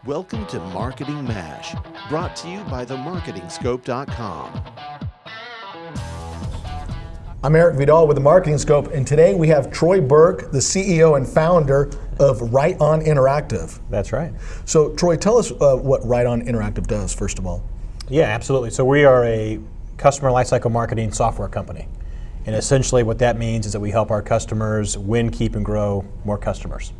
Welcome to Marketing MASH, brought to you by themarketingscope.com. I'm Eric Vidal with the Marketing Scope, and today we have Troy Burk, the CEO and founder of Right On Interactive. That's right. So Troy, tell us what Right On Interactive does, first of all. Yeah, absolutely. So we are a customer lifecycle marketing software company. And essentially what that means is that we help our customers win, keep, and grow more customers.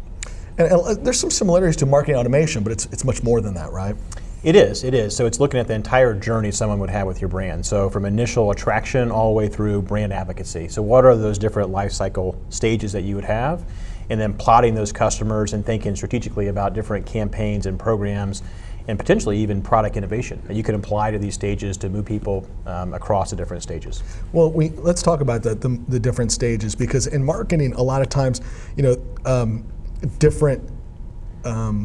And there's some similarities to marketing automation, but it's much more than that, right? It is. So it's looking at the entire journey someone would have with your brand. So from initial attraction all the way through brand advocacy. So what are those different life cycle stages that you would have? And then plotting those customers and thinking strategically about different campaigns and programs and potentially even product innovation that you can apply to these stages to move people across the different stages. Well, let's talk about the different stages, because in marketing, a lot of times, different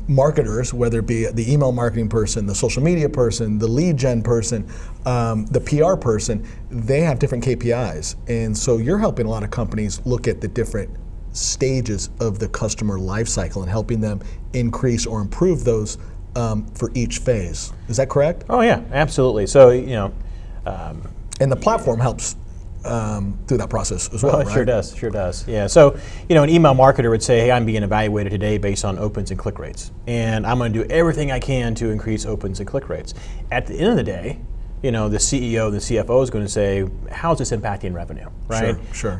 marketers, whether it be the email marketing person, the social media person, the lead gen person, the PR person, they have different KPIs. And so you're helping a lot of companies look at the different stages of the customer life cycle and helping them increase or improve those for each phase. Is that correct? Oh yeah, absolutely. So, and the platform helps through that process as well, right? It sure does. Yeah, so, an email marketer would say, hey, I'm being evaluated today based on opens and click rates. And I'm going to do everything I can to increase opens and click rates. At the end of the day, the CEO, the CFO is going to say, how's this impacting revenue, right? Sure.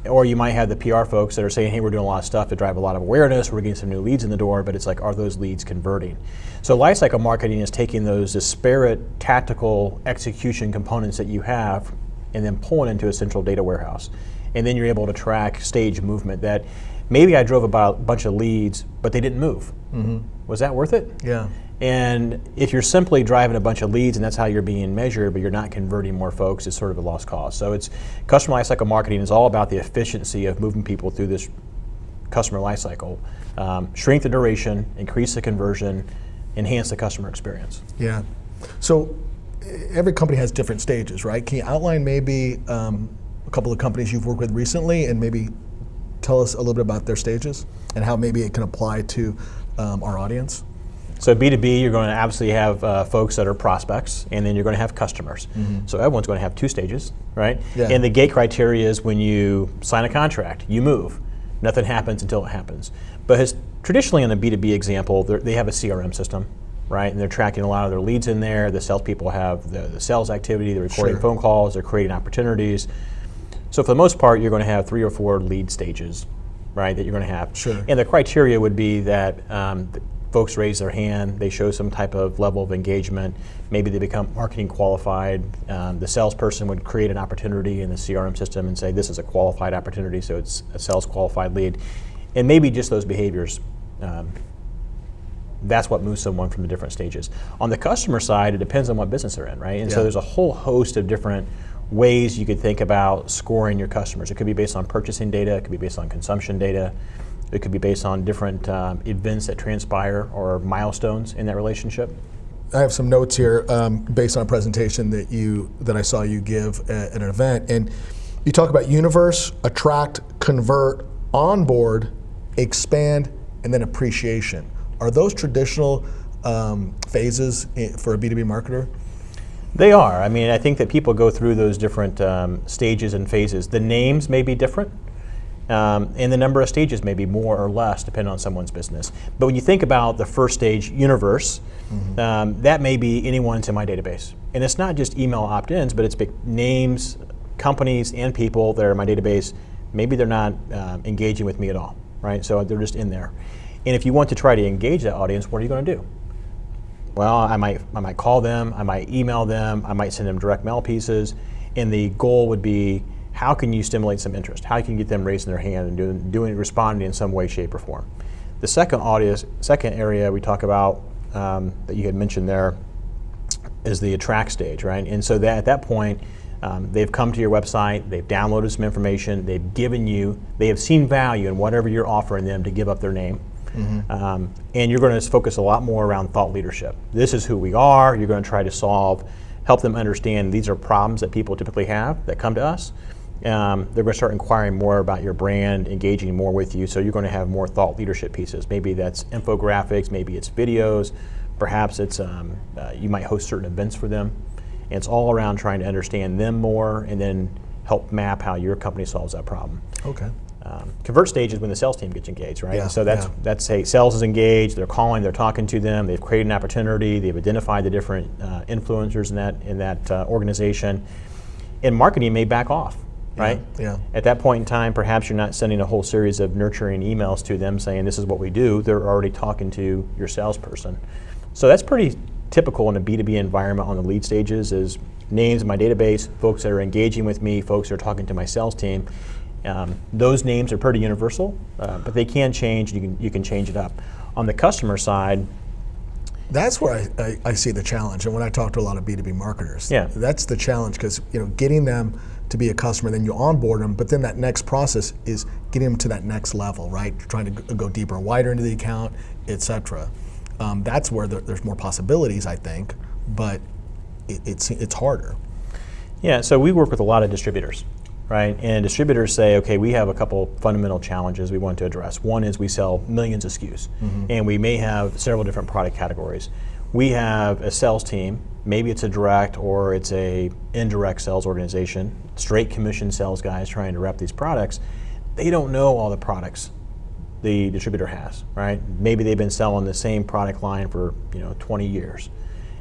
Or you might have the PR folks that are saying, hey, we're doing a lot of stuff to drive a lot of awareness, we're getting some new leads in the door, but it's like, are those leads converting? So lifecycle marketing is taking those disparate tactical execution components that you have and then pulling into a central data warehouse. And then you're able to track stage movement that maybe I drove about a bunch of leads, but they didn't move. Mm-hmm. Was that worth it? Yeah. And if you're simply driving a bunch of leads and that's how you're being measured, but you're not converting more folks, it's sort of a lost cause. So it's customer lifecycle marketing is all about the efficiency of moving people through this customer lifecycle, shrink the duration, increase the conversion, enhance the customer experience. Yeah. So every company has different stages, right? Can you outline maybe a couple of companies you've worked with recently and maybe tell us a little bit about their stages and how maybe it can apply to our audience? So B2B, you're going to absolutely have folks that are prospects, and then you're going to have customers. Mm-hmm. So everyone's going to have two stages, right? Yeah. And the gate criteria is when you sign a contract, you move. Nothing happens until it happens. But traditionally in the B2B example, they have a CRM system, right? And they're tracking a lot of their leads in there. The salespeople have the sales activity, they're recording phone calls, they're creating opportunities. So for the most part, you're going to have 3 or 4 lead stages, right, that you're going to have. Sure. And the criteria would be that folks raise their hand, they show some type of level of engagement, maybe they become marketing qualified, the salesperson would create an opportunity in the CRM system and say this is a qualified opportunity, so it's a sales qualified lead. And maybe just those behaviors, that's what moves someone from the different stages. On the customer side, it depends on what business they're in, right? And so there's a whole host of different ways you could think about scoring your customers. It could be based on purchasing data, it could be based on consumption data, it could be based on different events that transpire or milestones in that relationship. I have some notes here based on a presentation that I saw you give at an event, and you talk about universe, attract, convert, onboard, expand, and then appreciation. Are those traditional phases for a B2B marketer? They are. I mean, I think that people go through those different stages and phases. The names may be different. And the number of stages may be more or less depending on someone's business. But when you think about the first stage, universe, that may be anyone to my database. And it's not just email opt-ins, but it's big names, companies, and people that are in my database. Maybe they're not engaging with me at all, right? So they're just in there. And if you want to try to engage that audience, what are you going to do? Well, I might call them, I might email them, I might send them direct mail pieces, and the goal would be, how can you stimulate some interest? How can you get them raising their hand and responding in some way, shape, or form? The second area we talk about that you had mentioned there is the attract stage, right? And so that at that point, they've come to your website, they've downloaded some information, they have seen value in whatever you're offering them to give up their name. Mm-hmm. And you're going to focus a lot more around thought leadership. This is who we are. You're going to try to help them understand these are problems that people typically have that come to us. they're going to start inquiring more about your brand, engaging more with you, so you're going to have more thought leadership pieces. Maybe that's infographics, maybe it's videos, perhaps it's you might host certain events for them. And it's all around trying to understand them more and then help map how your company solves that problem. Okay. Convert stage is when the sales team gets engaged, right? Yeah, So that's hey, sales is engaged, they're calling, they're talking to them, they've created an opportunity, they've identified the different influencers in that organization, and marketing may back off, right? Yeah. At that point in time, perhaps you're not sending a whole series of nurturing emails to them saying this is what we do. They're already talking to your salesperson. So that's pretty typical in a B2B environment on the lead stages is names in my database, folks that are engaging with me, folks that are talking to my sales team. Those names are pretty universal, but they can change. You can change it up. On the customer side, that's where I see the challenge. And when I talk to a lot of B2B marketers, yeah, that's the challenge because getting them to be a customer, then you onboard them, but then that next process is getting them to that next level, right? Trying to go deeper and wider into the account, etc. That's where there's more possibilities, I think, but it's harder. Yeah, so we work with a lot of distributors, right? And distributors say, okay, we have a couple fundamental challenges we want to address. One is we sell millions of SKUs, and we may have several different product categories. We have a sales team, maybe it's a direct or it's a indirect sales organization, straight commission sales guys trying to rep these products. They don't know all the products the distributor has, right? Maybe they've been selling the same product line for 20 years,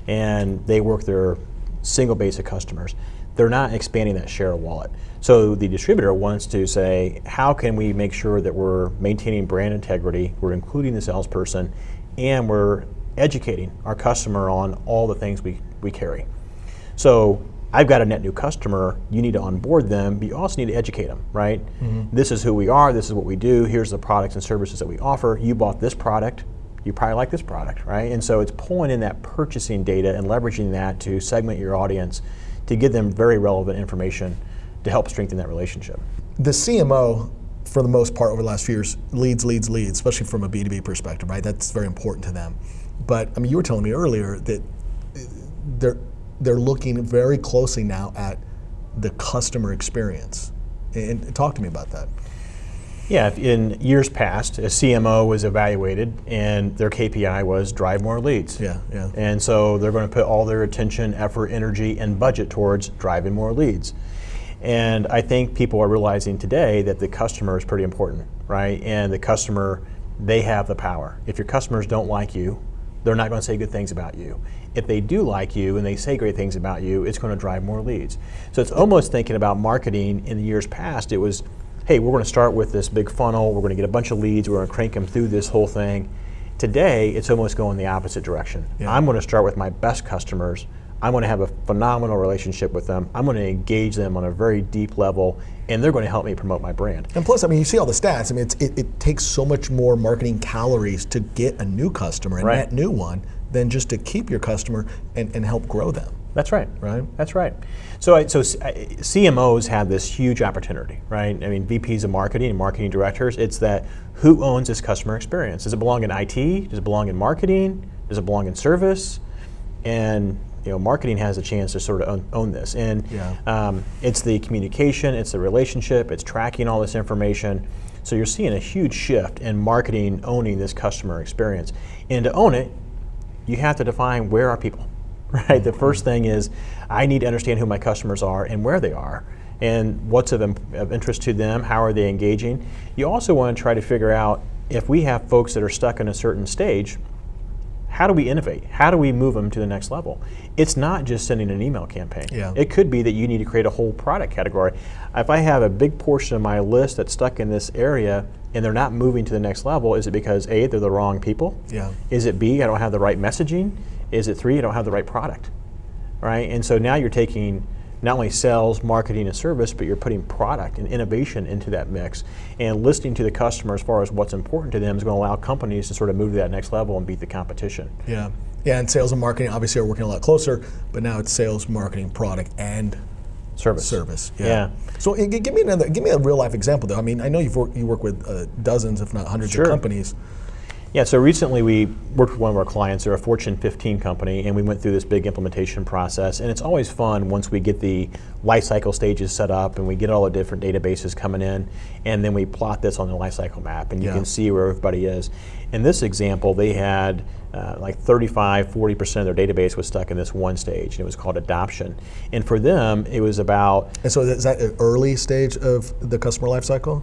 and they work their single base of customers. They're not expanding that share of wallet. So the distributor wants to say, how can we make sure that we're maintaining brand integrity, we're including the salesperson, and we're educating our customer on all the things we carry. So I've got a net new customer, you need to onboard them, but you also need to educate them, right? This is who we are, this is what we do, here's the products and services that we offer. You bought this product, you probably like this product, right? And so it's pulling in that purchasing data and leveraging that to segment your audience to give them very relevant information to help strengthen that relationship. The CMO, for the most part over the last few years, leads, especially from a B2B perspective, right? That's very important to them. But I mean, you were telling me earlier that they're looking very closely now at the customer experience. And talk to me about that. Yeah, in years past, a CMO was evaluated and their KPI was drive more leads. Yeah. And so they're going to put all their attention, effort, energy, and budget towards driving more leads. And I think people are realizing today that the customer is pretty important, right? And the customer, they have the power. If your customers don't like you, they're not going to say good things about you. If they do like you and they say great things about you, it's going to drive more leads. So it's almost thinking about marketing in the years past. It was, hey, we're going to start with this big funnel, we're going to get a bunch of leads, we're going to crank them through this whole thing. Today, it's almost going the opposite direction. Yeah. I'm going to start with my best customers. I'm going to have a phenomenal relationship with them. I'm going to engage them on a very deep level, and they're going to help me promote my brand. And plus, I mean, you see all the stats. I mean, it takes so much more marketing calories to get a new customer, and that new one, than just to keep your customer and help grow them. That's right. That's right. So CMOs have this huge opportunity, right? I mean, VPs of marketing and marketing directors, it's that who owns this customer experience? Does it belong in IT? Does it belong in marketing? Does it belong in service? And marketing has a chance to sort of own this. And it's the communication, it's the relationship, it's tracking all this information. So you're seeing a huge shift in marketing owning this customer experience. And to own it, you have to define where are people, right? The first thing is I need to understand who my customers are and where they are and what's of interest to them, how are they engaging. You also want to try to figure out if we have folks that are stuck in a certain stage, how do we innovate? How do we move them to the next level? It's not just sending an email campaign. Yeah. It could be that you need to create a whole product category. If I have a big portion of my list that's stuck in this area and they're not moving to the next level, is it because A, they're the wrong people? Yeah. Is it B, I don't have the right messaging? Is it 3, I don't have the right product? Right? And so now you're taking not only sales, marketing, and service, but you're putting product and innovation into that mix. And listening to the customer as far as what's important to them is going to allow companies to sort of move to that next level and beat the competition. Yeah, and sales and marketing obviously are working a lot closer, but now it's sales, marketing, product, and service. Yeah. So give me a real life example though. I mean, I know you work with dozens, if not hundreds of companies. Yeah, so recently we worked with one of our clients. They're a Fortune 15 company, and we went through this big implementation process. And it's always fun once we get the lifecycle stages set up and we get all the different databases coming in, and then we plot this on the lifecycle map, and you can see where everybody is. In this example, they had like 35-40% of their database was stuck in this one stage, and it was called adoption. And for them, it was about... And so is that an early stage of the customer lifecycle?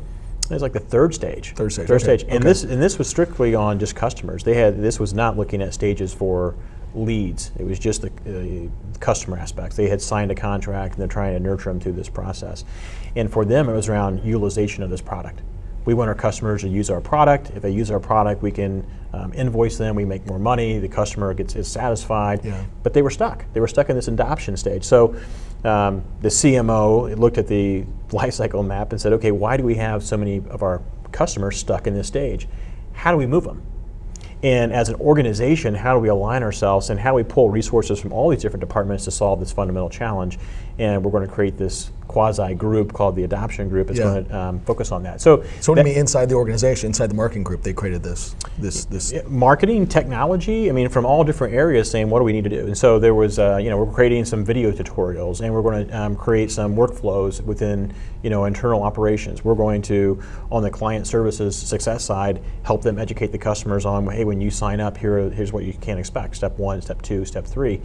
It was like the third stage. Third stage. And this was strictly on just customers. This was not looking at stages for leads. It was just the customer aspects. They had signed a contract and they're trying to nurture them through this process. And for them, it was around utilization of this product. We want our customers to use our product. If they use our product, we can invoice them, we make more money, the customer is satisfied. But they were stuck. They were stuck in this adoption stage. So the CMO looked at the lifecycle map and said, okay, why do we have so many of our customers stuck in this stage? How do we move them? And as an organization, how do we align ourselves and how do we pull resources from all these different departments to solve this fundamental challenge? And we're going to create this quasi group called the adoption group. It's going to focus on that. So what do you mean inside the organization, inside the marketing group, they created this? Marketing, technology, I mean, from all different areas saying, what do we need to do? And so there was, we're creating some video tutorials, and we're going to create some workflows within, internal operations. We're going to, on the client services success side, help them educate the customers on, hey, when you sign up, here's what you can expect, step 1, step 2, step 3.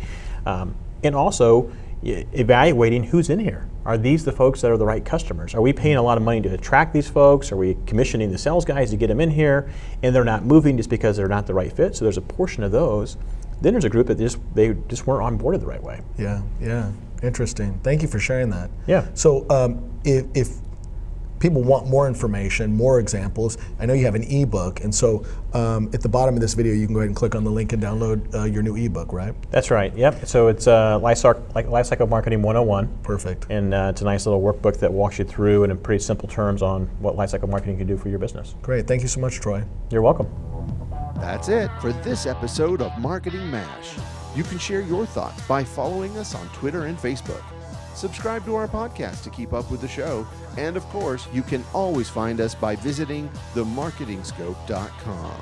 And also, evaluating who's in here. Are these the folks that are the right customers? Are we paying a lot of money to attract these folks? Are we commissioning the sales guys to get them in here and they're not moving just because they're not the right fit? So there's a portion of those. Then there's a group that they just weren't onboarded the right way. Yeah. Interesting. Thank you for sharing that. Yeah. So if people want more information, more examples, I know you have an ebook, and so at the bottom of this video, you can go ahead and click on the link and download your new ebook, right? That's right, yep. So it's Lifecycle Marketing 101. Perfect. And it's a nice little workbook that walks you through in pretty simple terms on what lifecycle marketing can do for your business. Great, thank you so much, Troy. You're welcome. That's it for this episode of Marketing Mash. You can share your thoughts by following us on Twitter and Facebook. Subscribe to our podcast to keep up with the show. And of course, you can always find us by visiting themarketingscope.com.